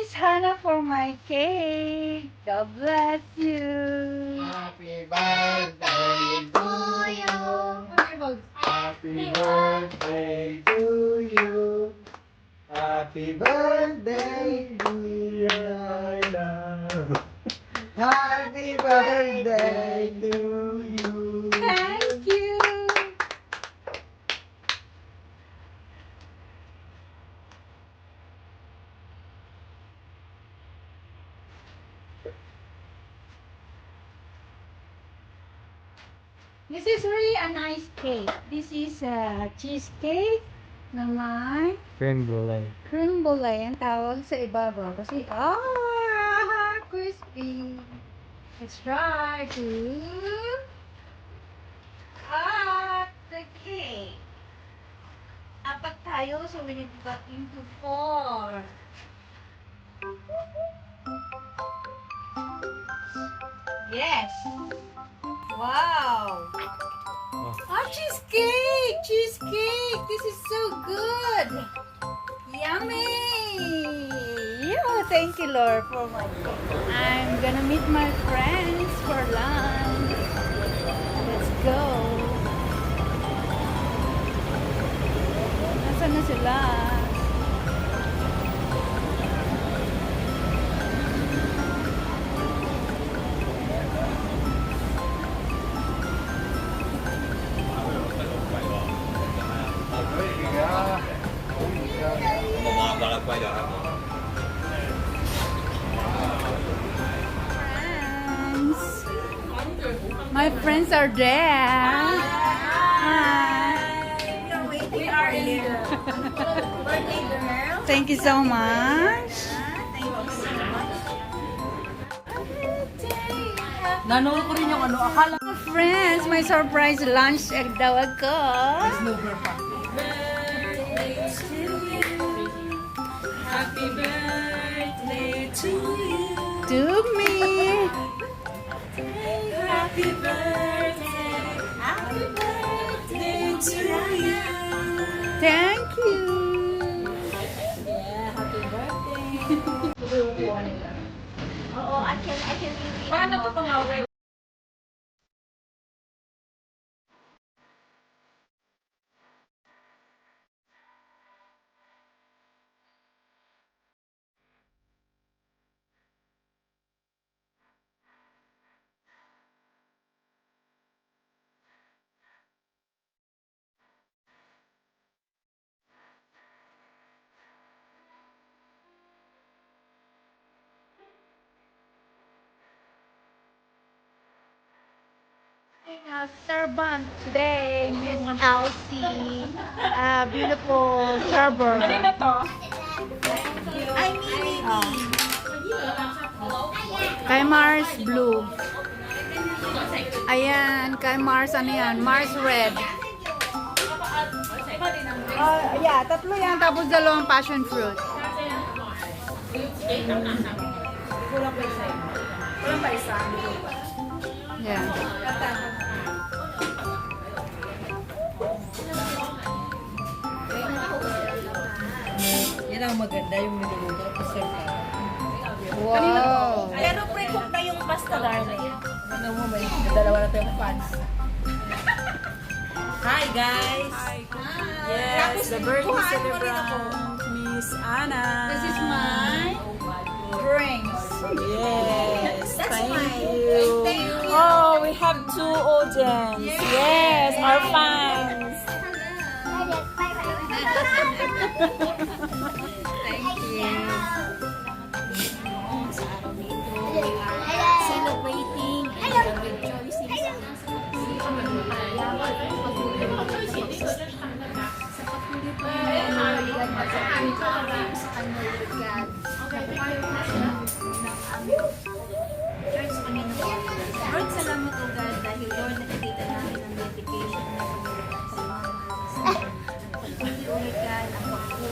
Miss Hannah for my cake. God bless you. Happy birthday to you. Happy birthday to you. Happy birthday to you. Happy birthday to you. Thank you. This is really a nice cake. This is a cheesecake naman. Creme brulee. Creme brulee ang tawag sa ibabaw. Kasi, crispy. Let's try to the cake. Apat tayo, so we need to cut into 4. Yes! Wow! Cheesecake! Cheesecake! This is so good! Yummy! Thank you, Lord, for my cake. I'm gonna meet my friends for lunch. Let's go! Nasaan na sila? My friends are there. Hi. You're waiting. We are in the birthday girl. Thank you so much. Thank you so much. Nanood ko rin yung ano, akala Friends, my surprise lunch egg daw ako. snowbird pa. Happy birthday to you. To me. Happy birthday. Happy birthday to you. Thank you. Yeah, happy birthday. Oo, I can really. Paano ko pangaway? Servant today, Miss Elsie. Beautiful server. Ay, Mimi. Kay Mars Blue. Ayan, kay Mars ano yan? Mars Red. Yeah, tatlo yan. Tapos dalawang passion fruit. Kulang pa isa. Kulang pa isa. Yeah. Yan ang maganda yung niluluto. Pasal ka. Wow. Pero pre-cook na yung pasta, darling. Ano mo, may dalawa na tayong fans. Hi guys! Yes, the birthday celebrant, Miss Anna. This is my drinks. Yes, That's thank mine. you. Thank you. Oh, we have 2 audience. Yes, our fans. Thank you. Sa araw nito, we are celebrating and rejoicing sa patuloy pa rin mag-pray sa kanya, Lord God. Ng aming church, Panginoon. Lord, salamat o God dahil Lord, nakikita namin ang dedication na paglalakad sa mga patuloy o God ang pagpuso.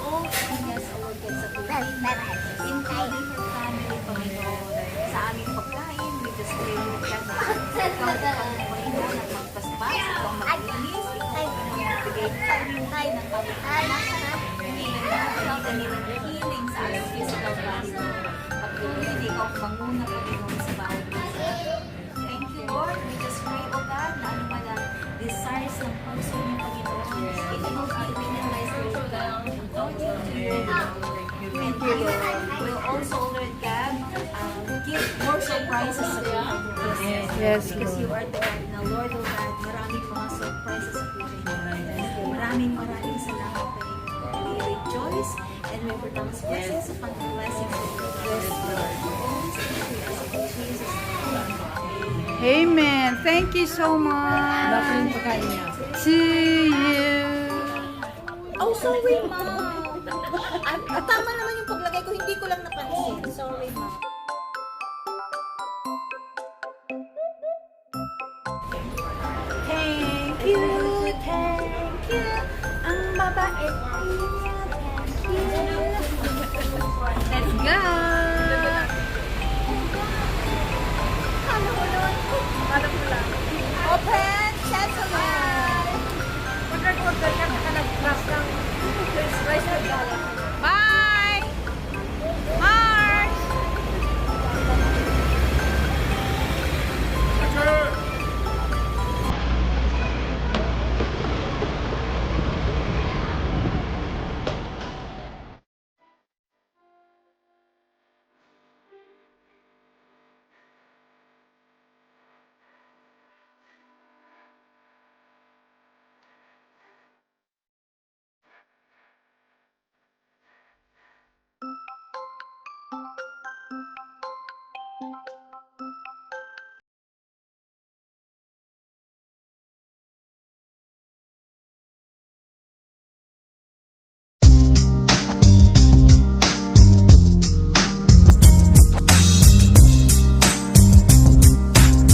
Oh, yes, O Lord God, sa buhay. Including her family, Panginoon. Sa aming pagkain, we just pray, Lord God, na ikaw ang Panginoon at magpaspas, ikaw ang maglinis, ikaw ang magbigay sa amin ng pagkain. We magdali ng healing sa ating physical body. Patuloy na ikaw ang manguna, Panginoon, sa bawat isa. Thank you, Lord. We just pray, O God, na ano man ang desires ng puso niyo, Panginoon. It will be realized, Lord God, according to your will. And you will also, Lord God, give more surprises sa buhay niyo. Yes, Because you Lord. are the God na, Lord, O God, maraming mga surprises sa buhay niyo. Maraming salamat, Panginoon. We rejoice and we pronounce blessings upon the blessings of your Lord. Always thank you in Jesus' name. Amen. Thank you so much. See you. Oh, sorry, ma'am. Tama naman yung paglagay ko. Hindi ko lang napansin. Sorry, ma'am.